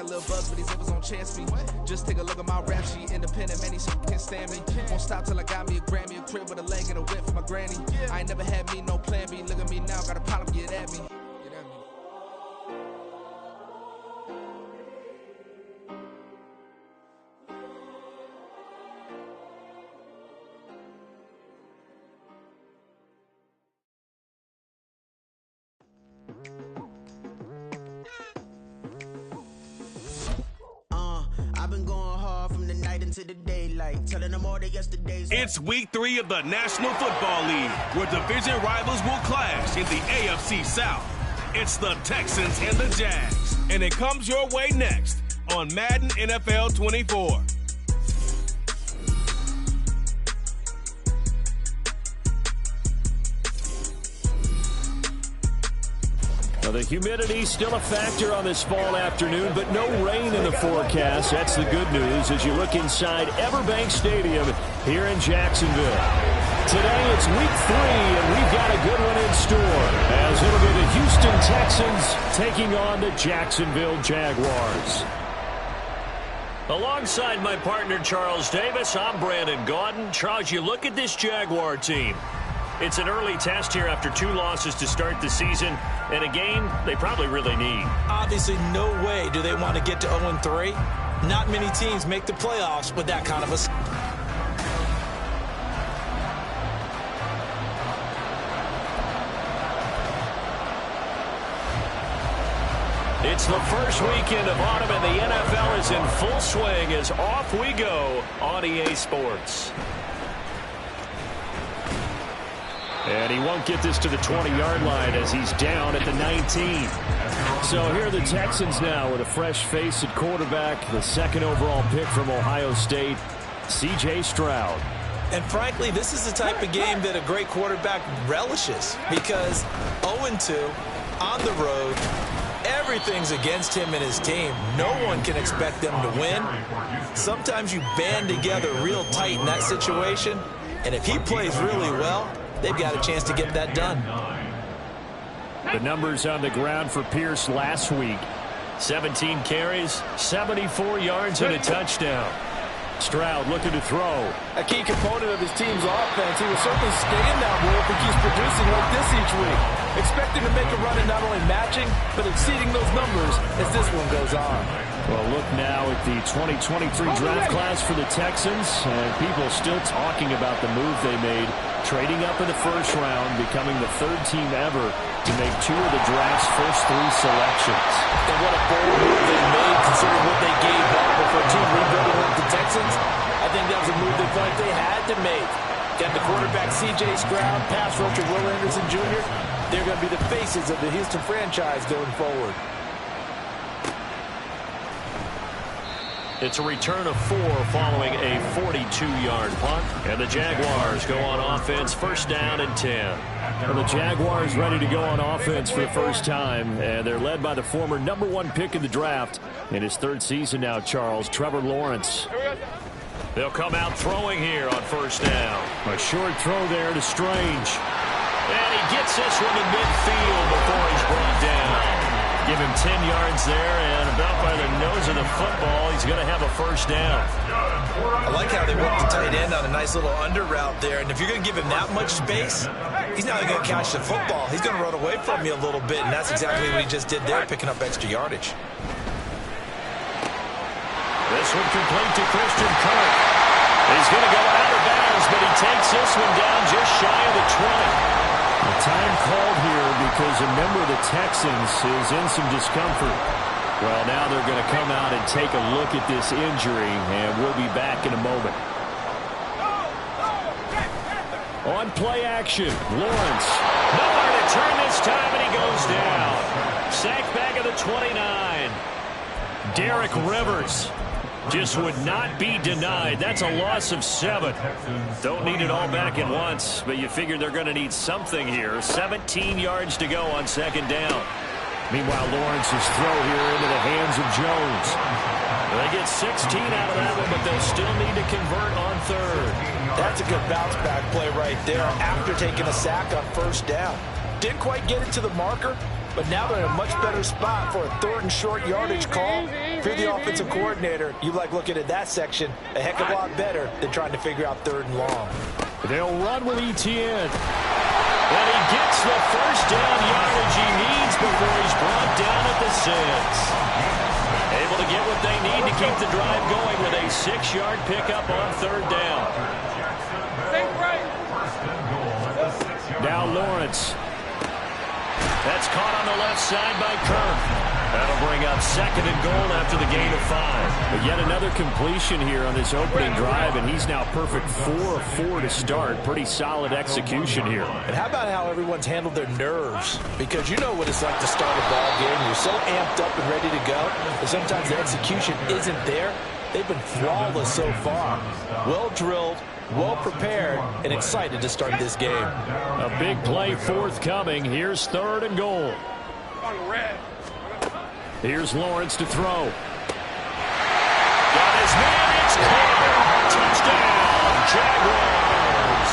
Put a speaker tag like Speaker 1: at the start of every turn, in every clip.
Speaker 1: got a little buzz, but these niggas don't chance me. Just take a look at my rap sheet. Independent, man, these shit can't stand me. Won't stop till I got me a Grammy, a crib with a leg and a whip for my granny. I ain't never had me no plan B. Look at me now, got a problem, get at me.
Speaker 2: I've been going hard from the night into the daylight, telling them all that yesterday's.
Speaker 3: It's week 3 of the National Football League, where division rivals will clash in the AFC South. It's the Texans and the Jags, and it comes your way next on Madden NFL 24.
Speaker 4: Well, the humidity still a factor on this fall afternoon, but no rain in the forecast. That's the good news as you look inside Everbank Stadium here in Jacksonville. Today it's week 3, and we've got a good one in store, as it'll be the Houston Texans taking on the Jacksonville Jaguars. Alongside my partner Charles Davis, I'm Brandon Gaudin. Charles, you look at this Jaguar team. It's an early test here after 2 losses to start the season, and a game they probably really need.
Speaker 5: Obviously, no way do they want to get to 0-3. Not many teams make the playoffs with that kind of a...
Speaker 4: It's the first weekend of autumn, and the NFL is in full swing as off we go on EA Sports. And he won't get this to the 20-yard line as he's down at the 19. So here are the Texans now with a fresh face at quarterback, the 2nd overall pick from Ohio State, C.J. Stroud.
Speaker 5: And frankly, this is the type of game that a great quarterback relishes, because 0-2 on the road, everything's against him and his team. No one can expect them to win. Sometimes you band together real tight in that situation, and if he plays really well, they've got a chance to get that done.
Speaker 4: The numbers on the ground for Pierce last week. 17 carries, 74 yards, and a touchdown. Stroud looking to throw.
Speaker 6: A key component of his team's offense. He will certainly stay in that role if he keeps producing like this each week. Expect him to make a run at not only matching, but exceeding those numbers as this one goes on.
Speaker 4: Well, look now at the 2023 draft class for the Texans, and people still talking about the move they made, trading up in the first round, becoming the 3rd team ever to make 2 of the draft's first 3 selections.
Speaker 5: And what a bold move they made, considering what they gave up before a team rebuilding like the Texans. I think that was a move they felt like they had to make. Got the quarterback C.J. Stroud, pass rusher Will Anderson Jr. They're going to be the faces of the Houston franchise going forward.
Speaker 4: It's a return of 4 following a 42-yard punt. And the Jaguars go on offense, first down and 10. Well, the Jaguars ready to go on offense for the first time, and they're led by the former #1 pick in the draft in his 3rd season now, Charles, Trevor Lawrence. They'll come out throwing here on first down. A short throw there to Strange. And he gets this one to midfield before he's brought down. Give him 10 yards there, and about by the nose of the football, he's going to have a first down.
Speaker 5: I like how they worked the tight end on a nice little under route there, and if you're going to give him that much space, he's not going to catch the football. He's going to run away from you a little bit, and that's exactly what he just did there, picking up extra yardage.
Speaker 4: This one complete to Christian Kirk. He's going to go out of bounds, but he takes this one down just shy of the 20. The time called here because a member of the Texans is in some discomfort. Well, now they're going to come out and take a look at this injury, and we'll be back in a moment. On play action, Lawrence. Nowhere to turn this time, and he goes down. Sacked back at the 29. Derek Rivers just would not be denied. That's a loss of 7. Don't need it all back at once, but you figure they're going to need something here. 17 yards to go on 2nd down. Meanwhile, Lawrence's throw here into the hands of Jones. They get 16 out of that one, but they'll still need to convert on 3rd.
Speaker 5: That's a good bounce-back play right there after taking a sack on 1st down. Didn't quite get it to the marker, but now they're in a much better spot for a 3rd and short yardage call. If you're the offensive coordinator, you like looking at that section a heck of a lot better than trying to figure out 3rd and long.
Speaker 4: They'll run with Etienne. And he gets the first down yardage he needs before he's brought down at the 6. Able to get what they need to keep the drive going with a 6-yard pickup on 3rd down. Now Lawrence. That's caught on the left side by Kirk. That'll bring up 2nd and goal after the gain of 5. But yet another completion here on this opening drive, and he's now perfect 4 of 4 to start. Pretty solid execution here.
Speaker 5: And how about how everyone's handled their nerves? Because you know what it's like to start a ball game. You're so amped up and ready to go, but sometimes the execution isn't there. They've been flawless so far. Well drilled, well prepared, and excited to start this game.
Speaker 4: A big play forthcoming. Here's 3rd and goal. Here's Lawrence to throw. Got his man. It's caught. Touchdown, Jaguars.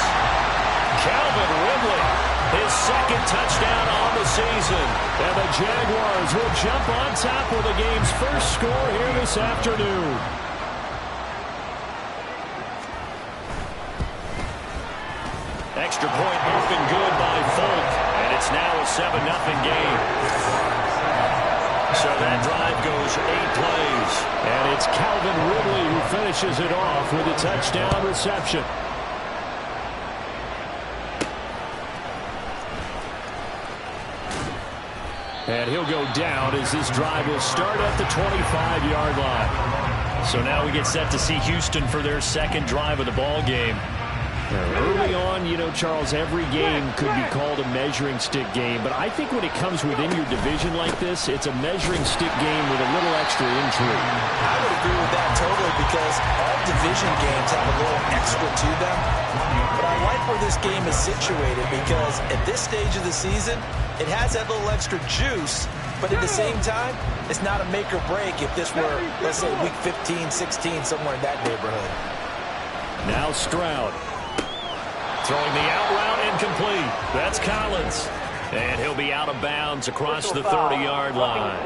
Speaker 4: Calvin Ridley, his 2nd touchdown on the season. And the Jaguars will jump on top with the game's first score here this afternoon. Extra point up and good by Folk. And it's now a 7-0 game. So that drive goes 8 plays. And it's Calvin Ridley who finishes it off with a touchdown reception. And he'll go down as this drive will start at the 25-yard line. So now we get set to see Houston for their 2nd drive of the ball game. Early on, you know, Charles, every game could be called a measuring stick game. But I think when it comes within your division like this, it's a measuring stick game with a little extra intrigue.
Speaker 5: I would agree with that totally because all division games have a little extra to them. But I like where this game is situated because at this stage of the season, it has that little extra juice. But at the same time, it's not a make or break if this were, let's say, week 15, 16, somewhere in that neighborhood.
Speaker 4: Now Stroud. Throwing the out route incomplete. That's Collins. And he'll be out of bounds across the 30-yard line.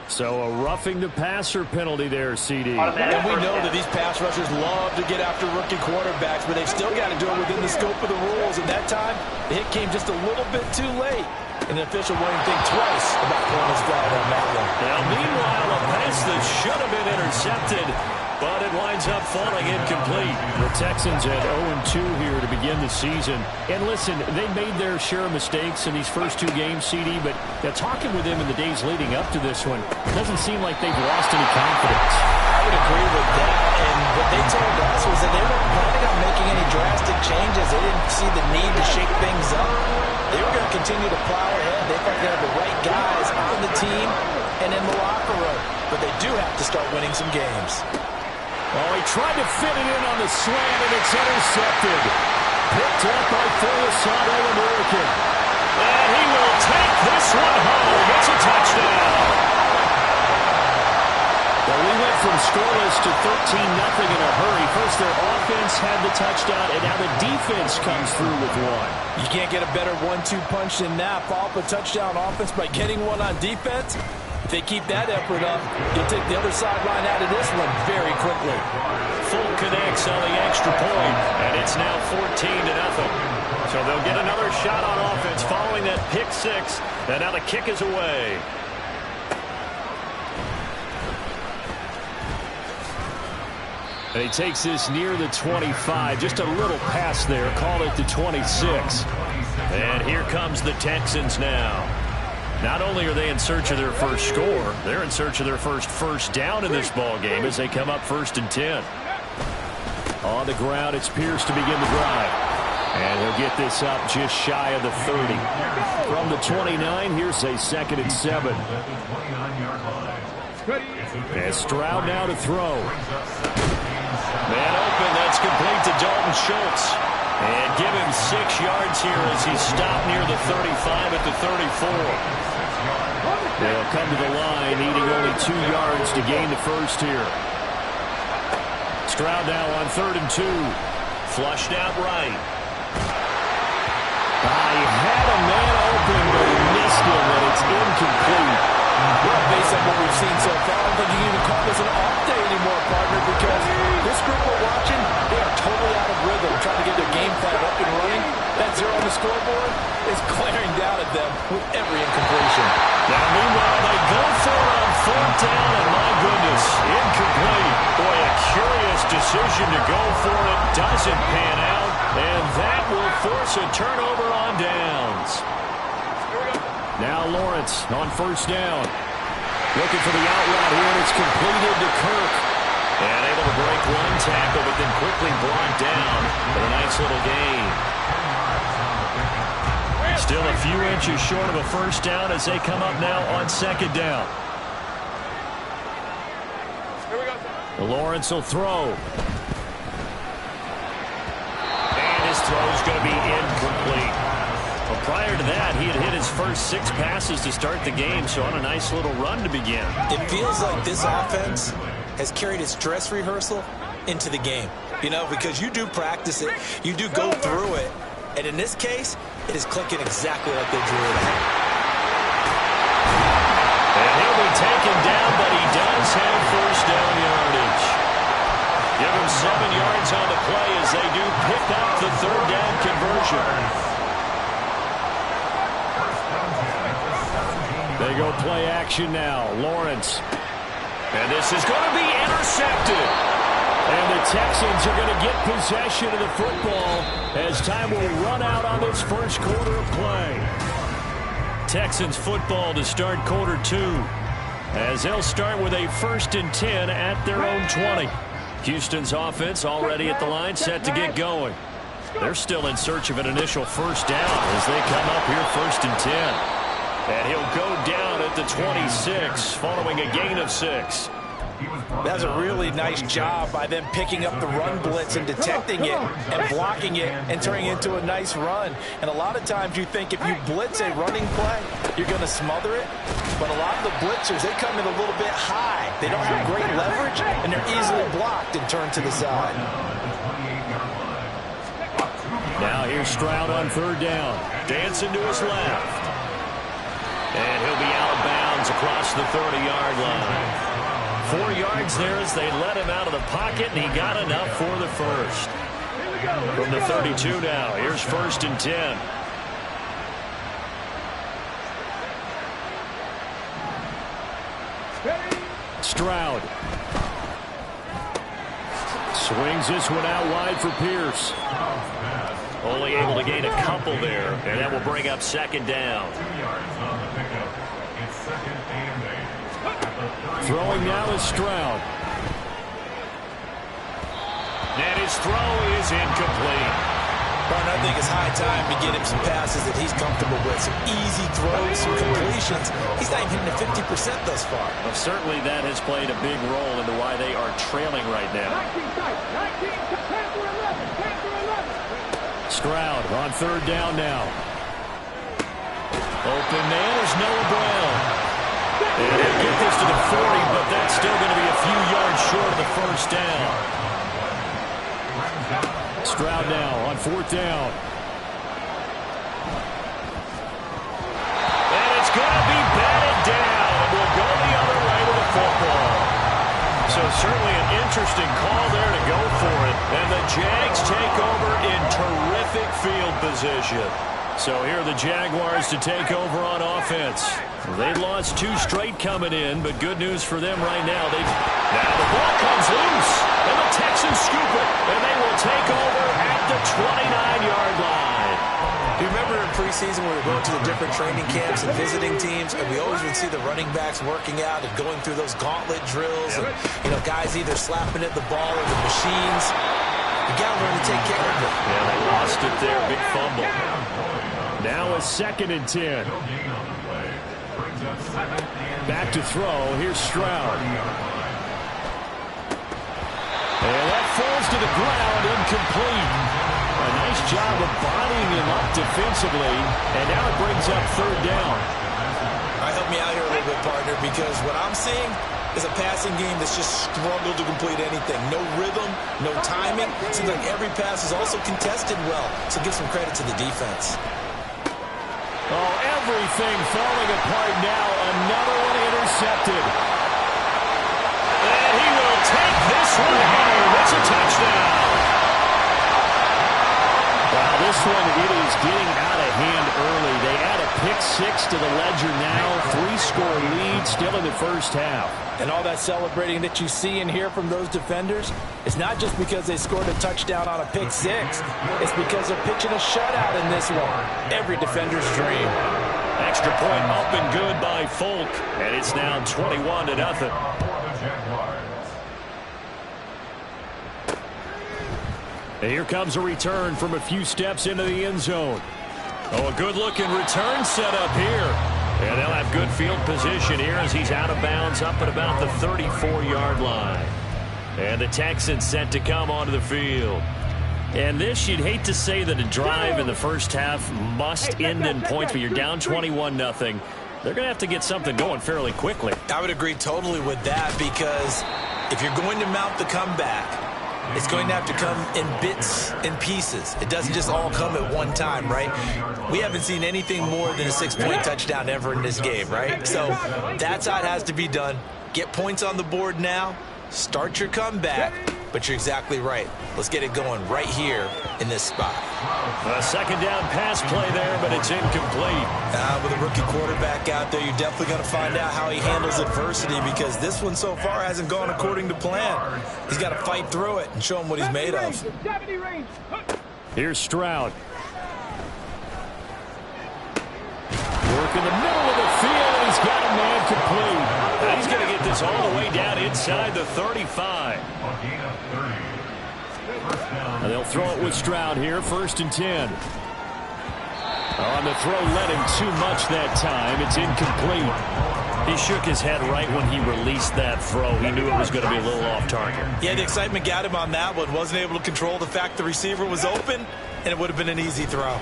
Speaker 4: So a roughing the passer penalty there, CD.
Speaker 5: And we know that these pass rushers love to get after rookie quarterbacks, but they've still got to do it within the scope of the rules. And that time, the hit came just a little bit too late. And the official won't even think twice about pulling his flag on that one.
Speaker 4: Now, meanwhile, a pass that should have been intercepted, but it winds up falling incomplete. The Texans at 0-2 here to begin the season. And listen, they made their share of mistakes in these first 2 games, CD, but talking with them in the days leading up to this one, doesn't seem like they've lost any confidence.
Speaker 5: I would agree with that. And what they told us was that they weren't planning on making any drastic changes. They didn't see the need to shake things up. They were going to continue to plow ahead. They thought they had the right guys on the team and in the locker room. But they do have to start winning some games.
Speaker 4: Oh, he tried to fit it in on the slant, and it's intercepted. Picked up by Phillips All-American. And he will take this one home. It's a touchdown. Well, we went from scoreless to 13-0 in a hurry. First, their offense had the touchdown, and now the defense comes through with one.
Speaker 5: You can't get a better 1-2 punch than that. Follow up a touchdown offense by getting one on defense. If they keep that effort up, you'll take the other sideline out of this one very quickly.
Speaker 4: Full connects on the extra point, and it's now 14-0. So they'll get another shot on offense following that pick 6, and now the kick is away. And he takes this near the 25. Just a little pass there. Call it the 26. And here comes the Texans now. Not only are they in search of their first score, they're in search of their first down in this ball game as they come up 1st and 10. On the ground, it's Pierce to begin the drive. And he'll get this up just shy of the 30. From the 29, here's a 2nd and 7. And Stroud now to throw. Man open, that's complete to Dalton Schultz. And give him 6 yards here as he's stopped near the 35 at the 34. They'll come to the line, needing only 2 yards to gain the first here. Stroud now on 3rd and 2. Flushed out right. He had a man open, but he missed him, and it's incomplete.
Speaker 6: with every incompletion.
Speaker 4: Now, meanwhile, they go for it on fourth down, and my goodness, incomplete. Boy, a curious decision to go for it. Doesn't pan out, and that will force a turnover on downs. Now Lawrence on first down. Looking for the out route here, and it's completed to Kirk. And able to break one tackle, but then quickly brought down for a nice little gain. Still a few inches short of a first down as they come up now on second down. Lawrence will throw. And his throw is going to be incomplete. Well, prior to that, he had hit his first 6 passes to start the game, so on a nice little run to begin.
Speaker 5: It feels like this offense has carried its dress rehearsal into the game. You know, because you do practice it, you do go through it, and in this case, it is clicking exactly like they drew it out.
Speaker 4: And he'll be taken down, but he does have first down yardage. Give him 7 yards on the play as they do pick up the third down conversion. They go play action now. Lawrence. And this is going to be intercepted. And the Texans are going to get possession of the football as time will run out on this first quarter of play. Texans football to start quarter 2 as they'll start with a 1st and 10 at their own 20. Houston's offense already at the line, set to get going. They're still in search of an initial first down as they come up here 1st and 10. And he'll go down at the 26 following a gain of 6.
Speaker 6: That's a really nice job by them picking up the run blitz and detecting it and blocking it and turning it into a nice run. And a lot of times you think if you blitz a running play, you're going to smother it. But a lot of the blitzers, they come in a little bit high. They don't have great leverage, and they're easily blocked and turned to the side.
Speaker 4: Now here's Stroud on third down. Dancing to his left. And he'll be out of bounds across the 30-yard line. 4 yards there as they let him out of the pocket, and he got enough for the first. From the 32 now, here's 1st and 10. Stroud. Swings this one out wide for Pierce. Only able to gain a couple there, and that will bring up 2nd down. Throwing now is Stroud. And his throw is incomplete.
Speaker 5: Ron, I think it's high time to get him some passes that he's comfortable with. Some easy throws, some completions. He's not even hitting the 50% thus far.
Speaker 4: Well, certainly that has played a big role into why they are trailing right now. Stroud on third down now. Open man is Noah Brown. And he'll get this to the 40, but that's still going to be a few yards short of the first down. Stroud now on 4th down. And it's going to be batted down. And we'll go the other way to the football. So certainly an interesting call there to go for it. And the Jags take over in terrific field position. So here are the Jaguars to take over on offense. They've lost 2 straight coming in, but good news for them right now. Now the ball comes loose, and the Texans scoop it, and they will take over at the 29-yard line.
Speaker 5: Do you remember in preseason when we were going to the different training camps and visiting teams, and we always would see the running backs working out and going through those gauntlet drills, and guys either slapping at the ball or the machines. You got to learn to take care of it.
Speaker 4: Yeah, they lost it there, big fumble. Now a 2nd and 10. Back to throw. Here's Stroud. And that falls to the ground, incomplete. A nice job of bodying him up defensively, and now it brings up 3rd down.
Speaker 5: All right, help me out here a little bit, partner, because what I'm seeing is a passing game that's just struggled to complete anything. No rhythm, no timing. Seems like every pass is also contested well, so give some credit to the defense.
Speaker 4: Oh, everything falling apart now. Another one intercepted. And he will take this one home. It's a touchdown. Well, this one, it is getting out of hand early. They add a pick-6 to the ledger now. 3-score lead still in the first half.
Speaker 6: And all that celebrating that you see and hear from those defenders, it's not just because they scored a touchdown on a pick-6. It's because they're pitching a shutout in this one. Every defender's dream.
Speaker 4: Extra point up and good by Folk. And it's now 21-0. And here comes a return from a few steps into the end zone. Oh, a good-looking return set up here. And they'll have good field position here as he's out of bounds up at about the 34-yard line. And the Texans set to come onto the field. And this, you'd hate to say that a drive in the first half must end in points, but you're down 21-0. They're going to have to get something going fairly quickly.
Speaker 5: I would agree totally with that, because if you're going to mount the comeback, it's going to have to come in bits and pieces. It doesn't just all come at one time, right? We haven't seen anything more than a 6-point touchdown ever in this game, right? So that's how it has to be done. Get points on the board now. Start your comeback. But you're exactly right. Let's get it going right here in this spot.
Speaker 4: A second down pass play there, but it's incomplete.
Speaker 5: With a rookie quarterback out there, you're definitely going to find out how he handles adversity, because this one so far hasn't gone according to plan. He's got to fight through it and show him what he's made of.
Speaker 4: Here's Stroud. Work in the middle of the field, and he's got a man complete. And he's going to get this all the way down inside the 35. And they'll throw it with Stroud here, 1st and 10. On the throw, led him too much that time. It's incomplete. He shook his head right when he released that throw. He knew it was going to be a little off target.
Speaker 5: Yeah, the excitement got him on that one. Wasn't able to control the fact the receiver was open, and it would have been an easy throw.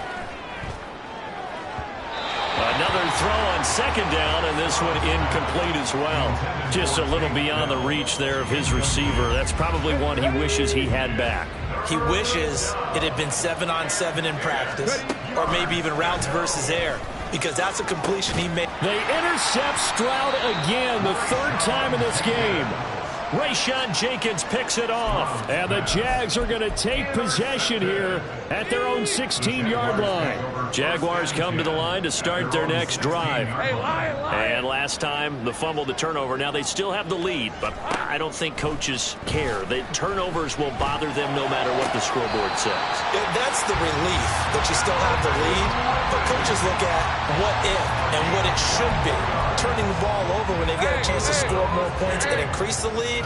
Speaker 4: Another throw on 2nd down, and this one incomplete as well. Just a little beyond the reach there of his receiver. That's probably one he wishes he had back.
Speaker 5: He wishes it had been 7-on-7 in practice, or maybe even routes versus air, because that's a completion he made.
Speaker 4: They intercept Stroud again, the 3rd time in this game. Rayshawn Jenkins picks it off, and the Jags are going to take possession here at their own 16-yard line. Jaguars come to the line to start their next drive. And last time, the fumble, the turnover. Now they still have the lead, but I don't think coaches care. The turnovers will bother them no matter what the scoreboard says.
Speaker 5: Yeah, that's the relief that you still have the lead, but coaches look at what if and what it should be. Turning the ball over when they get a chance to score more points and increase the lead,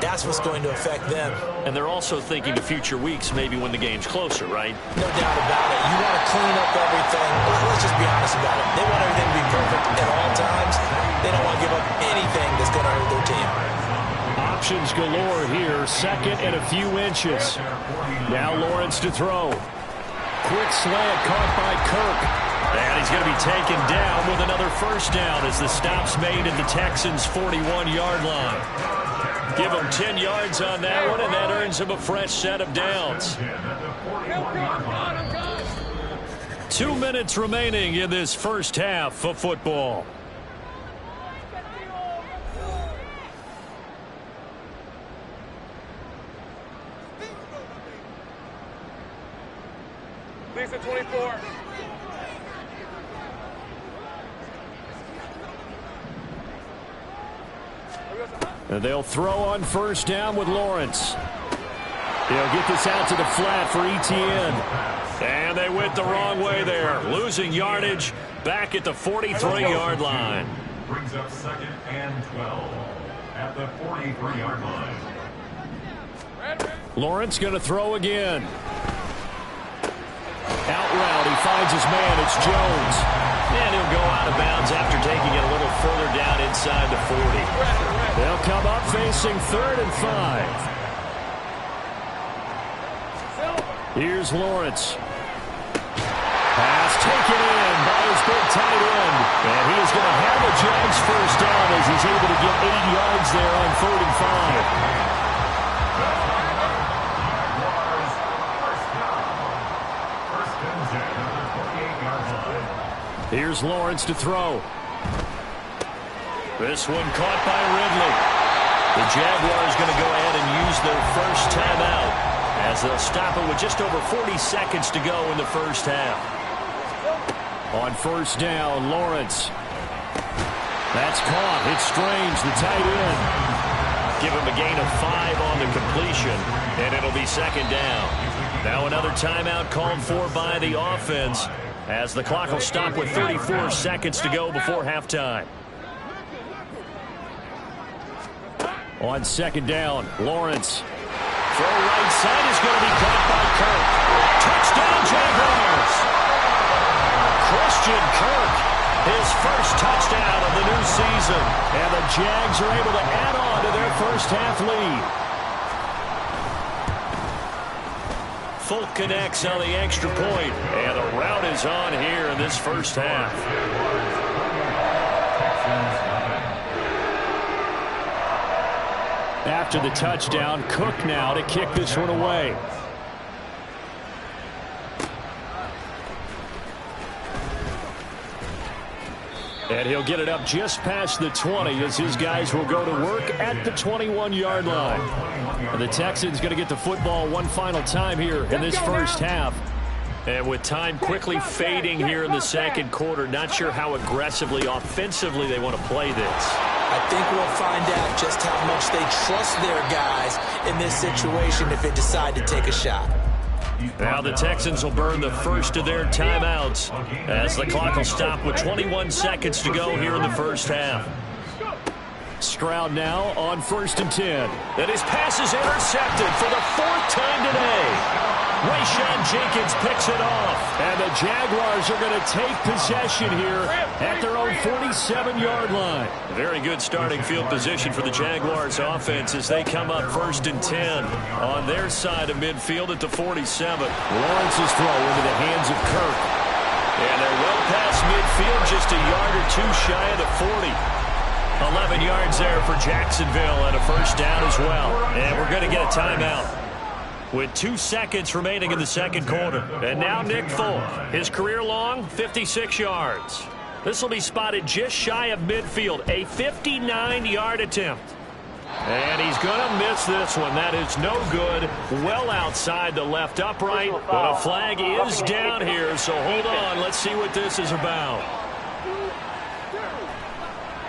Speaker 5: that's what's going to affect them.
Speaker 4: And they're also thinking of future weeks, maybe when the game's closer, right?
Speaker 5: No doubt about it. You want to clean up everything. Let's just be honest about it. They want everything to be perfect at all times. They don't want to give up anything that's going to hurt their team.
Speaker 4: Options galore here. 2nd and a few inches. Now Lawrence to throw. Quick slant caught by Kirk. And he's going to be taken down with another 1st down as the stop's made at the Texans' 41-yard line. Give him 10 yards on that one, and that earns him a fresh set of downs. 2 minutes remaining in this first half of football.
Speaker 7: Lisa 24.
Speaker 4: And they'll throw on 1st down with Lawrence. He'll get this out to the flat for Etienne. And they went the wrong way there. Losing yardage back at the 43-yard line.
Speaker 8: Brings up 2nd and 12 at the 43-yard line.
Speaker 4: Lawrence going to throw again. Out route, he finds his man. It's Jones. And he'll go out of bounds after taking it a little further down inside the 40. They'll come up facing 3rd and 5. Here's Lawrence. Pass taken in by his big tight end. And he is going to have a Jags 1st down as he's able to get 8 yards there on 3rd and 5. Here's Lawrence to throw. This one caught by Ridley. The Jaguars going to go ahead and use their 1st timeout. as they'll stop it with just over 40 seconds to go in the first half. On first down, Lawrence. That's caught. It's Strange, the tight end. Give him a gain of 5 on the completion, and it'll be second down. Now another timeout called for by the offense as the clock will stop with 34 seconds to go before halftime. On second down, Lawrence. Throw right side is going to be caught by Kirk. Touchdown, Jaguars! Christian Kirk, his first touchdown of the new season. And the Jags are able to add on to their first half lead. Folk connects on the extra point, and the route is on here in this first half. After the touchdown, Cook now to kick this one away. And he'll get it up just past the 20 as his guys will go to work at the 21-yard line. And the Texans going to get the football one final time here in this first half. And with time quickly fading here in the second quarter, not sure how aggressively, offensively they want to play this.
Speaker 5: I think we'll find out just how much they trust their guys in this situation if they decide to take a shot.
Speaker 4: Now the Texans will burn the first of their timeouts as the clock will stop with 21 seconds to go here in the first half. Stroud now on 1st and 10. And his pass is intercepted for the 4th time today. Rayshawn Jenkins picks it off. And the Jaguars are going to take possession here at their own 47-yard line. Very good starting field position for the Jaguars offense as they come up 1st and 10 on their side of midfield at the 47. Lawrence's throw into the hands of Kirk. And they're well past midfield, just a yard or two shy of the 40. 11 yards there for Jacksonville and a first down as well. And we're going to get a timeout with 2 seconds remaining in the second quarter. And now Nick Folk, his career long, 56 yards. This will be spotted just shy of midfield, a 59-yard attempt. And he's going to miss this one. That is no good. Well outside the left upright. But a flag is down here, so hold on. Let's see what this is about.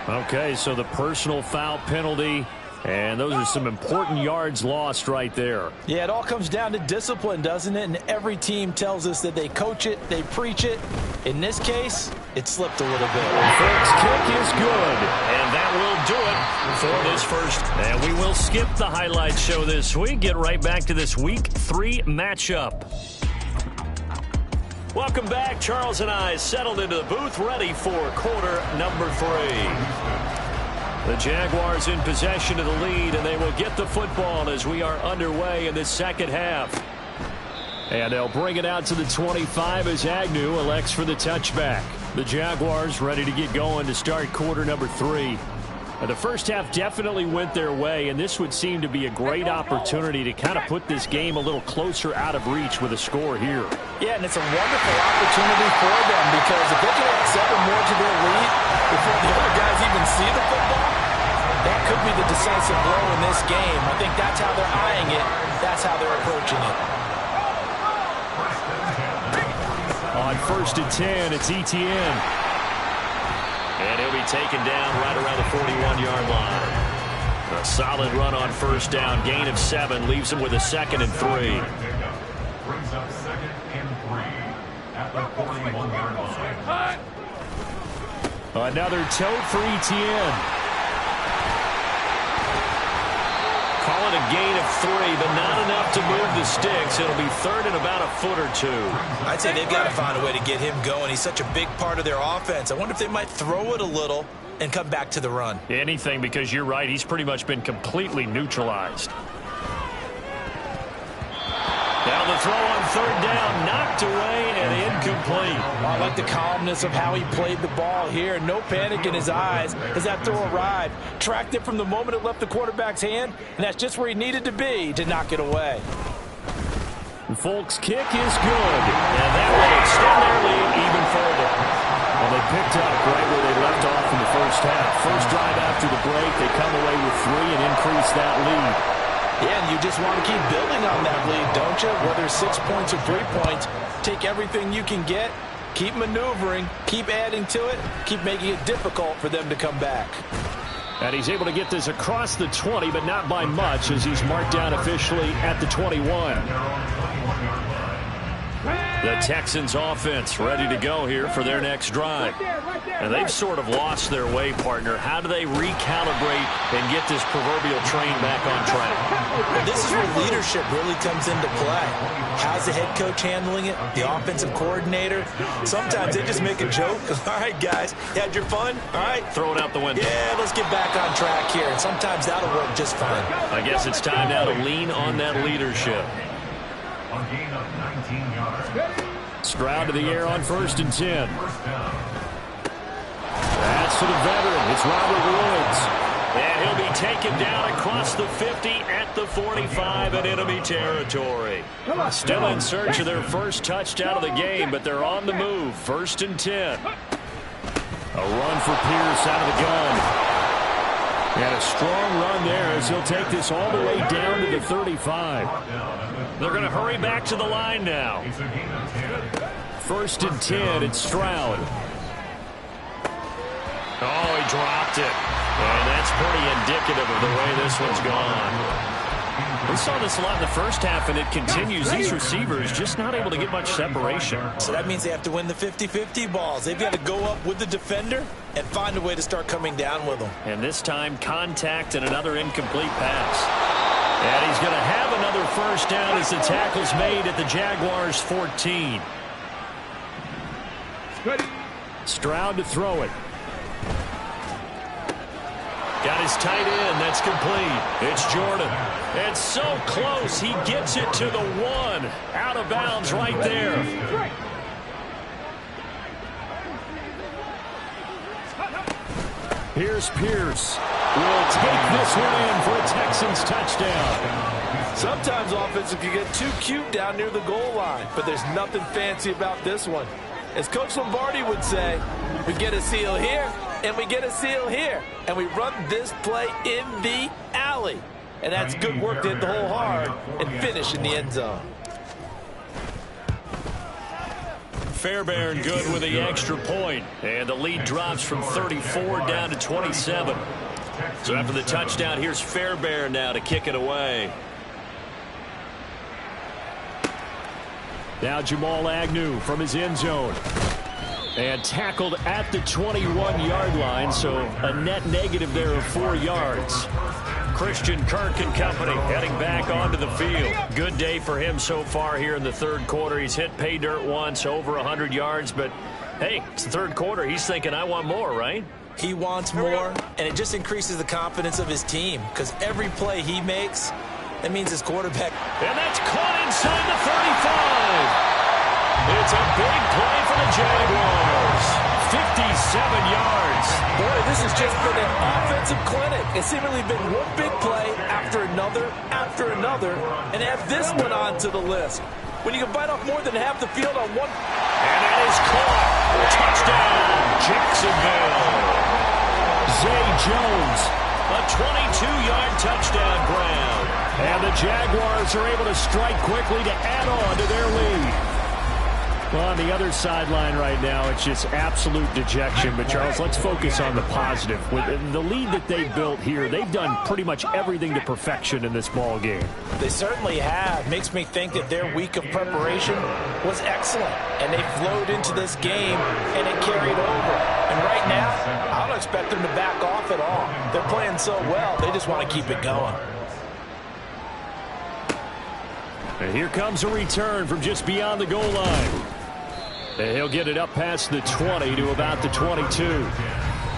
Speaker 4: Okay, so the personal foul penalty. And those are some important yards lost right there.
Speaker 6: Yeah, it all comes down to discipline, doesn't it? And every team tells us that they coach it, they preach it. In this case, it slipped a little bit.
Speaker 4: First kick is good. And that will do it for this first. And we will skip the highlight show this week. Get right back to this Week 3 matchup. Welcome back. Charles and I settled into the booth, ready for quarter number 3. The Jaguars in possession of the lead, and they will get the football as we are underway in this second half. And they'll bring it out to the 25 as Agnew elects for the touchback. The Jaguars ready to get going to start quarter number 3. The first half definitely went their way, and this would seem to be a great opportunity to kind of put this game a little closer out of reach with a score here.
Speaker 6: Yeah, and it's a wonderful opportunity for them because if they can add 7 more to their lead before the other guys even see the football, that could be the decisive blow in this game. I think that's how they're eyeing it. That's how they're approaching it.
Speaker 4: On 1st and 10, it's Etienne. And he'll be taken down right around the 41-yard line. A solid run on first down. Gain of 7 leaves him with a 2nd and 3.
Speaker 8: Brings up 2nd and 3 at the 41-yard line.
Speaker 4: Another tote for Etienne. Call it a gain of 3, but not enough to move the sticks. It'll be 3rd and about a foot or 2.
Speaker 5: I'd say they've got to find a way to get him going. He's such a big part of their offense. I wonder if they might throw it a little and come back to the run.
Speaker 4: Anything, because you're right. He's pretty much been completely neutralized. Now the throw on 3rd down, knocked away and incomplete.
Speaker 6: I like the calmness of how he played the ball here. No panic in his eyes as that throw arrived. Tracked it from the moment it left the quarterback's hand, and that's just where he needed to be to knock it away.
Speaker 4: Folk's kick is good, and that will extend their lead even further. Well, they picked up right where they left off in the first half. First drive after the break, they come away with 3 and increase that lead.
Speaker 6: Yeah, and you just want to keep building on that lead, don't you? Whether it's 6 points or 3 points, take everything you can get, keep maneuvering, keep adding to it, keep making it difficult for them to come back.
Speaker 4: And he's able to get this across the 20, but not by much, as he's marked down officially at the 21. The Texans offense ready to go here for their next drive. And they've sort of lost their way, partner. How do they recalibrate and get this proverbial train back on track?
Speaker 6: Well, this is where leadership really comes into play. How's the head coach handling it? The offensive coordinator? Sometimes they just make a joke. All right, guys, you had your fun? All right.
Speaker 4: Throw it out the window.
Speaker 6: Yeah, let's get back on track here. And sometimes that'll work just fine.
Speaker 4: I guess it's time now to lean on that leadership.
Speaker 8: A gain of 19 yards.
Speaker 4: Stroud to the air on 1st and 10. That's to the veteran. It's Robert Woods. And he'll be taken down across the 50 at the 45 in enemy territory. Still in search of their first touchdown of the game, but they're on the move. 1st and 10. A run for Pierce out of the gun. And a strong run there as he'll take this all the way down to the 35. They're going to hurry back to the line now. 1st and 10, it's Stroud. Oh, he dropped it. And that's pretty indicative of the way this one's gone. We saw this a lot in the first half, and it continues. These receivers just not able to get much separation.
Speaker 6: So that means they have to win the 50-50 balls. They've got to go up with the defender and find a way to start coming down with them.
Speaker 4: And this time, contact and another incomplete pass. And he's going to have another first down as the tackle's made at the Jaguars' 14. Stroud to throw it. Got his tight end. That's complete. It's Jordan. It's so close. He gets it to the 1. Out of bounds right there. Here's Pierce. Will take this one in for a Texans touchdown.
Speaker 6: Sometimes offenses can get too cute down near the goal line, but there's nothing fancy about this one. As Coach Lombardi would say, we get a seal here, and we get a seal here, and we run this play in the alley. And that's good work to hit the hole hard and finish in the end zone.
Speaker 4: Fairbairn good with the extra point, and the lead drops from 34 down to 27. So after the touchdown, here's Fairbairn now to kick it away. Now Jamal Agnew from his end zone. And tackled at the 21-yard line, so a net negative there of 4 yards. Christian Kirk and company heading back onto the field. Good day for him so far here in the third quarter. He's hit pay dirt once, over 100 yards, but hey, it's the third quarter. He's thinking, I want more, right?
Speaker 6: He wants more, and it just increases the confidence of his team because every play he makes, that means his quarterback.
Speaker 4: And that's caught inside the 35. It's a big play for the Jaguars. 57 yards.
Speaker 6: Boy, this has just been an offensive clinic. It's seemingly been one big play after another, and add this one onto the list. When you can bite off more than half the field on one.
Speaker 4: And that is caught. Touchdown, Jacksonville. Zay Jones, a 22-yard touchdown grab. And the Jaguars are able to strike quickly to add on to their lead. Well, on the other sideline right now, it's just absolute dejection. But, Charles, let's focus on the positive. With the lead that they built here, they've done pretty much everything to perfection in this ball game.
Speaker 6: They certainly have. Makes me think that their week of preparation was excellent. And they flowed into this game, and it carried over. And right now, I don't expect them to back off at all. They're playing so well, they just want to keep it going.
Speaker 4: And here comes a return from just beyond the goal line. And he'll get it up past the 20 to about the 22.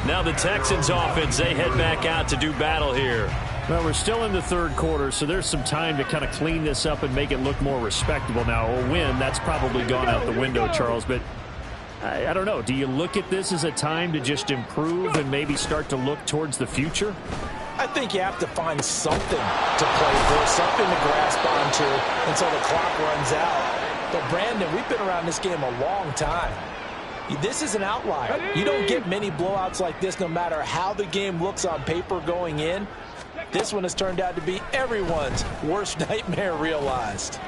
Speaker 4: Now the Texans offense, they head back out to do battle here. Well, we're still in the third quarter, so there's some time to kind of clean this up and make it look more respectable. Now, a win, that's probably gone out the window, Charles, but I don't know. Do you look at this as a time to just improve and maybe start to look towards the future?
Speaker 6: I think you have to find something to play for, something to grasp onto until the clock runs out. But, Brandon, we've been around this game a long time. This is an outlier. You don't get many blowouts like this no matter how the game looks on paper going in. This one has turned out to be everyone's worst nightmare realized.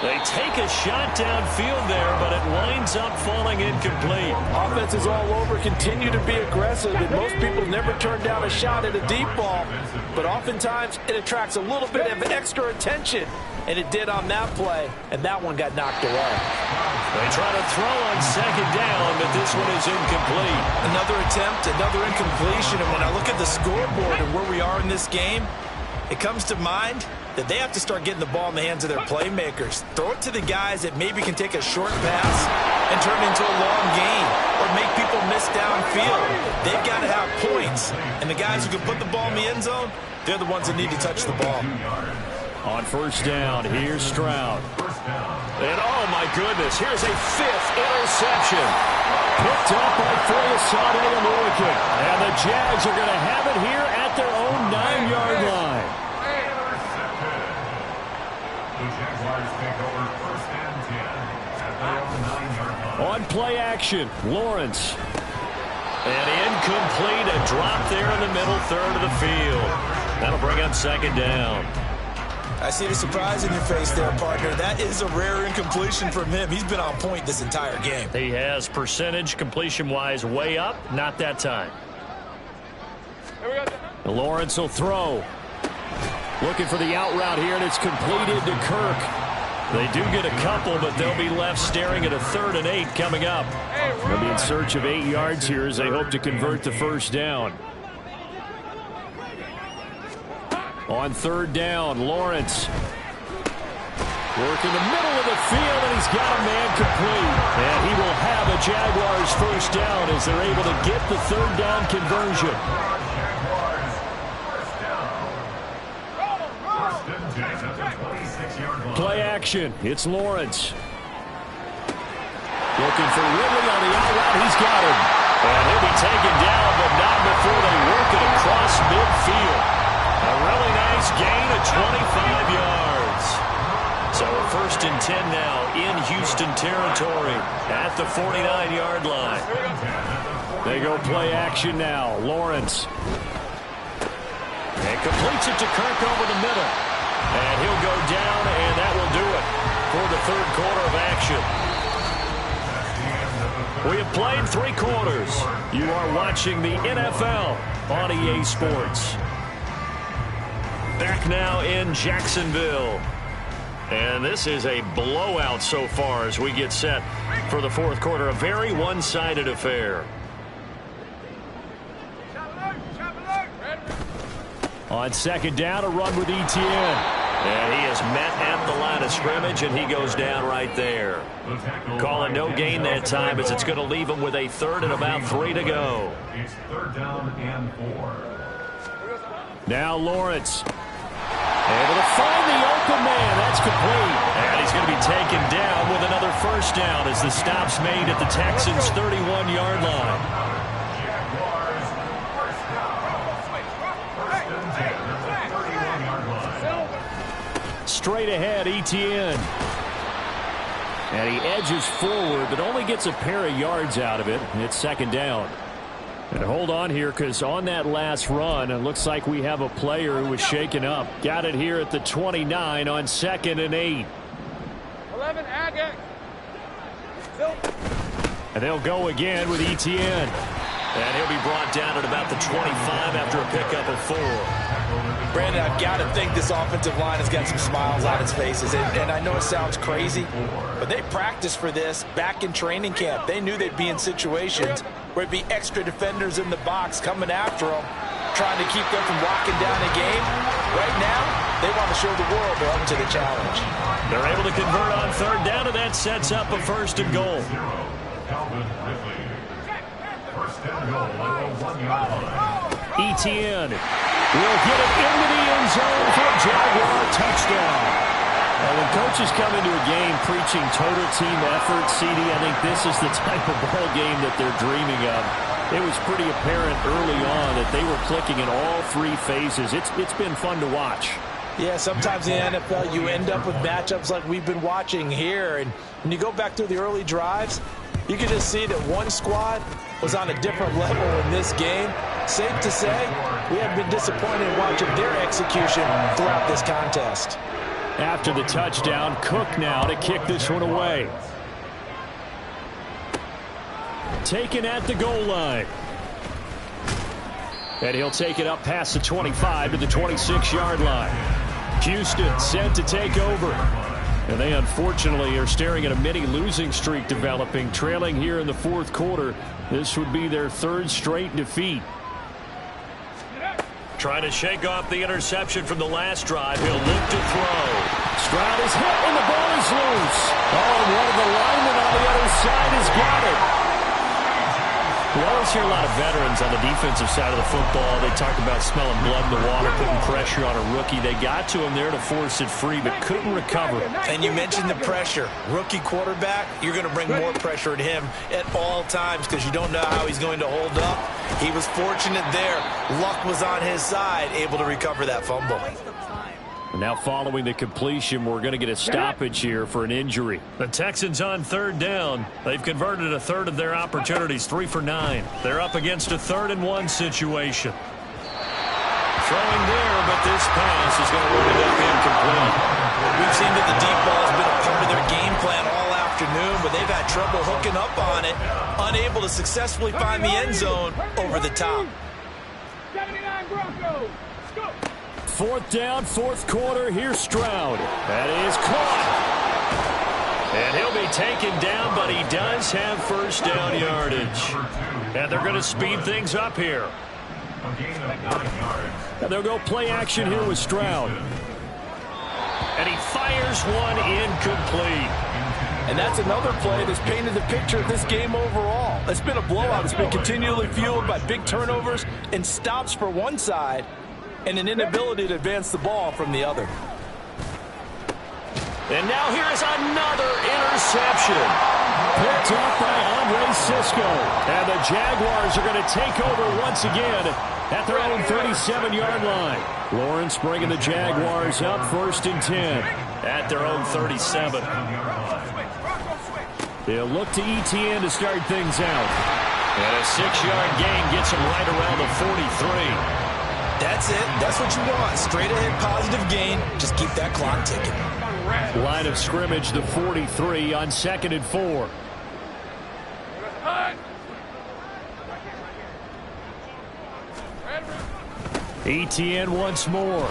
Speaker 4: They take a shot downfield there, but it winds up falling incomplete.
Speaker 6: Offenses all over continue to be aggressive, and most people never turn down a shot at a deep ball. But oftentimes, it attracts a little bit of extra attention, and it did on that play, and that one got knocked away.
Speaker 4: They try to throw on second down, but this one is incomplete.
Speaker 5: Another attempt, another incompletion, and when I look at the scoreboard and where we are in this game, it comes to mind that they have to start getting the ball in the hands of their playmakers. Throw it to the guys that maybe can take a short pass and turn it into a long gain or make people miss downfield. They've got to have points. And the guys who can put the ball in the end zone, they're the ones that need to touch the ball.
Speaker 4: On first down, here's Stroud. And oh my goodness, here's a fifth interception. Picked up by Foyesade and Lurican. And the Jags are going to have it here at their own 9-yard line.
Speaker 8: The Jaguars take over first and 10 at their own 9-yard line.
Speaker 4: On play action, Lawrence. And incomplete, a drop there in the middle third of the field. That'll bring up second down.
Speaker 5: I see the surprise in your face there, partner. That is a rare incompletion from him. He's been on point this entire game.
Speaker 4: He has percentage completion-wise way up, not that time. Lawrence will throw. Looking for the out route here, and it's completed to Kirk. They do get a couple, but they'll be left staring at a 3rd and 8 coming up. They'll be in search of 8 yards here as they hope to convert the first down. On 3rd down, Lawrence. Working the middle of the field, and he's got a man complete. And he will have a Jaguars first down as they're able to get the 3rd down conversion. Play action. It's Lawrence. Looking for Ridley on the out route. He's got him. And he'll be taken down, but not before they work it across midfield. A really nice gain of 25 yards. So a 1st and 10 now in Houston territory at the 49-yard line. They go play action now. Lawrence. And completes it to Kirk over the middle. And he'll go down, and that will do it for the 3rd quarter of action. We have played 3 quarters. You are watching the NFL on EA Sports. Back now in Jacksonville. And this is a blowout so far as we get set for the 4th quarter. A very one-sided affair. On 2nd down, a run with Etienne. And he is met at the line of scrimmage, and he goes down right there. Calling no gain that time as it's going to leave him with a 3rd and about 3 to go.
Speaker 8: It's 3rd down and 4.
Speaker 4: Now Lawrence. Able to find the open man. That's complete. And he's going to be taken down with another first down as the stop's made at the Texans' 31-yard line. Straight ahead, Etienne. And he edges forward, but only gets a pair of yards out of it. It's 2nd down. And hold on here, because on that last run, it looks like we have a player who was shaken up. Got it here at the 29 on 2nd and 8.
Speaker 7: 11, Agate.
Speaker 4: And they'll go again with Etienne. And he'll be brought down at about the 25 after a pickup of 4.
Speaker 6: Brandon, I've got to think this offensive line has got some smiles on its faces. And I know it sounds crazy, but they practiced for this back in training camp. They knew they'd be in situations where it'd be extra defenders in the box coming after them, trying to keep them from locking down a game. Right now, they want to show the world they're up to the challenge.
Speaker 4: They're able to convert on 3rd down, and that sets up a 1st and goal. Etienne will get it into the end zone for a Jaguar touchdown. And when coaches come into a game preaching total team effort, CD, I think this is the type of ball game that they're dreaming of. It was pretty apparent early on that they were clicking in all 3 phases. It's been fun to watch.
Speaker 6: Yeah, sometimes in the NFL you end up with matchups like we've been watching here. And when you go back through the early drives, you can just see that one squad was on a different level in this game. safe to say we have been disappointed in watching their execution throughout this contest.
Speaker 4: After the touchdown, Cook now to kick this one away. Taken at the goal line. And he'll take it up past the 25 to the 26-yard line. Houston set to take over. And they unfortunately are staring at a mini losing streak developing, trailing here in the fourth quarter. This would be their third straight defeat. Trying to shake off the interception from the last drive. He'll look to throw. Stroud is hit and the ball is loose. Oh, one of the linemen on the other side has got it. We always hear a lot of veterans on the defensive side of the football. They talk about smelling blood in the water, putting pressure on a rookie. They got to him there to force it free, but couldn't recover.
Speaker 6: And you mentioned the pressure. Rookie quarterback, you're going to bring more pressure at him at all times because you don't know how he's going to hold up. He was fortunate there. Luck was on his side, able to recover that fumble.
Speaker 4: Now following the completion, we're going to get a stoppage here for an injury. The Texans on third down. They've converted a third of their opportunities, 3 for 9. They're up against a 3rd-and-1 situation. Throwing there, but this pass is going to wind up incomplete.
Speaker 6: We've seen that the deep ball has been a part of their game plan all afternoon, but they've had trouble hooking up on it, unable to successfully find the end zone over the top.
Speaker 7: 79 Broncos. Go.
Speaker 4: 4th down, 4th quarter. Here's Stroud. That is caught. And he'll be taken down, but he does have first down yardage. And they're going to speed things up here. And they'll go play action here with Stroud. And he fires one incomplete.
Speaker 6: And that's another play that's painted the picture of this game overall. It's been a blowout. It's been continually fueled by big turnovers and stops for one side and an inability to advance the ball from the other.
Speaker 4: And now here is another interception. Picked up by Andre Cisco. And the Jaguars are going to take over once again at their own 37-yard line. Lawrence bringing the Jaguars up 1st and 10 at their own 37. They'll look to ETN to start things out. And a 6-yard gain gets him right around the 43.
Speaker 6: That's it. That's what you want. Straight ahead positive gain. Just keep that clock ticking.
Speaker 4: Line of scrimmage, the 43 on 2nd and 4. ETN once more.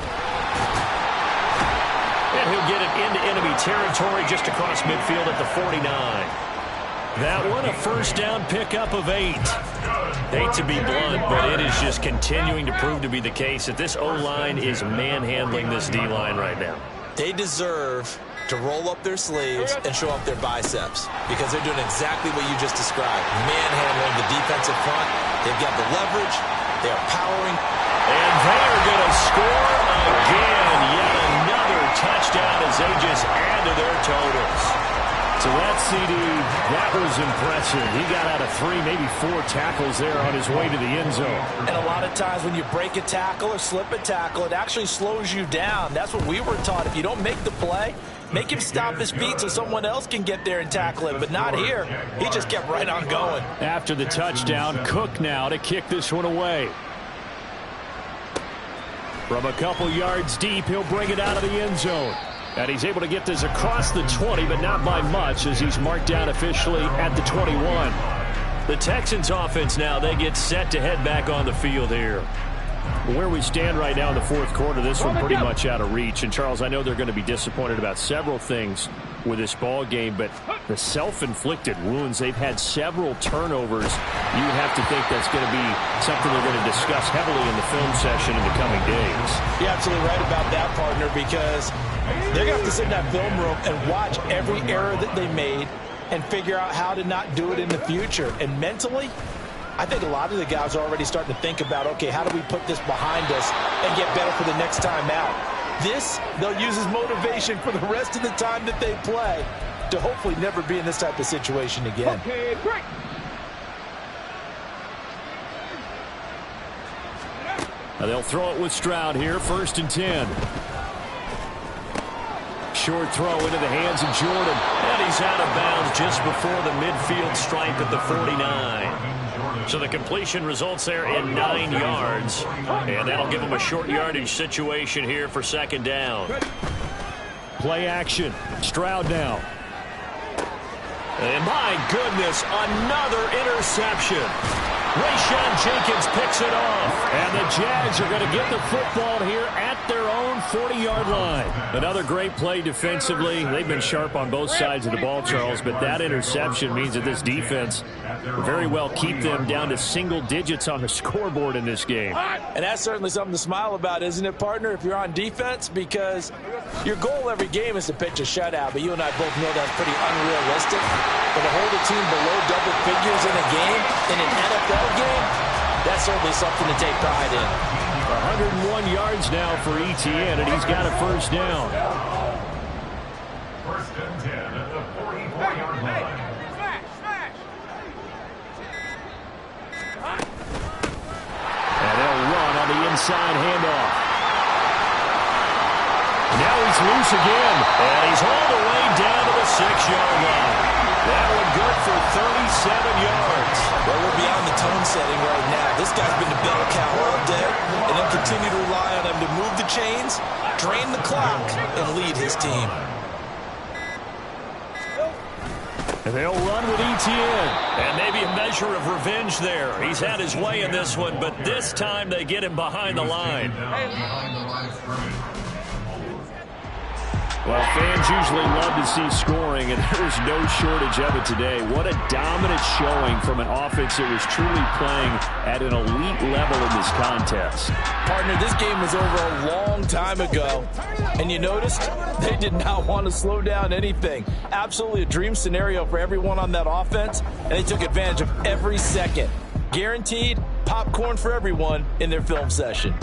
Speaker 4: And he'll get it into enemy territory just across midfield at the 49. That one, a first down pickup of 8. Hate to be blunt, but it is just continuing to prove to be the case that this O-line is manhandling this D-line right now.
Speaker 6: They deserve to roll up their sleeves and show up their biceps because they're doing exactly what you just described. Manhandling the defensive front. They've got the leverage. They are powering.
Speaker 4: And they're going to score again. Yet another touchdown as they just add to their totals. So that CD, that was impressive. He got out of 3, maybe 4 tackles there on his way to the end zone.
Speaker 6: And a lot of times when you break a tackle or slip a tackle, it actually slows you down. That's what we were taught. If you don't make the play, make him stop his feet so someone else can get there and tackle him. But not here. He just kept right on going.
Speaker 4: After the touchdown, Cook now to kick this one away. From a couple yards deep, he'll bring it out of the end zone. And he's able to get this across the 20, but not by much as he's marked down officially at the 21. The Texans offense now, they get set to head back on the field here. Where we stand right now in the fourth quarter, this one pretty much out of reach. And, Charles, I know they're going to be disappointed about several things with this ball game, but the self-inflicted wounds, they've had several turnovers. You would have to think that's going to be something they're going to discuss heavily in the film session in the coming days.
Speaker 6: You're absolutely right about that, partner, because they're going to have to sit in that film room and watch every error that they made and figure out how to not do it in the future. And mentally, I think a lot of the guys are already starting to think about, okay, how do we put this behind us and get better for the next time out? This, they'll use as motivation for the rest of the time that they play to hopefully never be in this type of situation again.
Speaker 7: Okay, break.
Speaker 4: Now they'll throw it with Stroud here, 1st and 10. Short throw into the hands of Jordan. And he's out of bounds just before the midfield stripe at the 49. So the completion results there in 9 yards, and that'll give them a short yardage situation here for second down.
Speaker 9: Play action. Stroud now.
Speaker 4: And my goodness, another interception. Rayshawn Jenkins picks it off.
Speaker 9: And the Jags are going to get the football here at their own 40-yard line.
Speaker 4: Another great play defensively. They've been sharp on both sides of the ball, Charles, but that interception means that this defense will very well keep them down to single digits on the scoreboard in this game.
Speaker 6: And that's certainly something to smile about, isn't it, partner, if you're on defense? Because your goal every game is to pitch a shutout, but you and I both know that's pretty unrealistic. But to hold a team below double figures in a game, in an NFL game, that's certainly something to take pride in.
Speaker 9: 101 yards now for Etienne, and he's got a first down.
Speaker 8: First and 10 at the 44-yard line.
Speaker 9: And they'll run on the inside handoff. Now he's loose again.
Speaker 4: And he's all the way down to the 6-yard line. That one good for 37 yards.
Speaker 5: Well, we're beyond the tone setting right now. This guy's been the bell cow all day, and then continue to rely on him to move the chains, drain the clock, and lead his team.
Speaker 9: And they'll run with Etienne.
Speaker 4: And maybe a measure of revenge there. He's had his way in this one, but this time they get him behind the line.
Speaker 8: Behind the line of scrimmage.
Speaker 9: Well, fans usually love to see scoring, and there's no shortage of it today. What a dominant showing from an offense that was truly playing at an elite level in this contest.
Speaker 6: Partner, this game was over a long time ago, and you noticed they did not want to slow down anything. Absolutely a dream scenario for everyone on that offense, and they took advantage of every second. Guaranteed popcorn for everyone in their film session.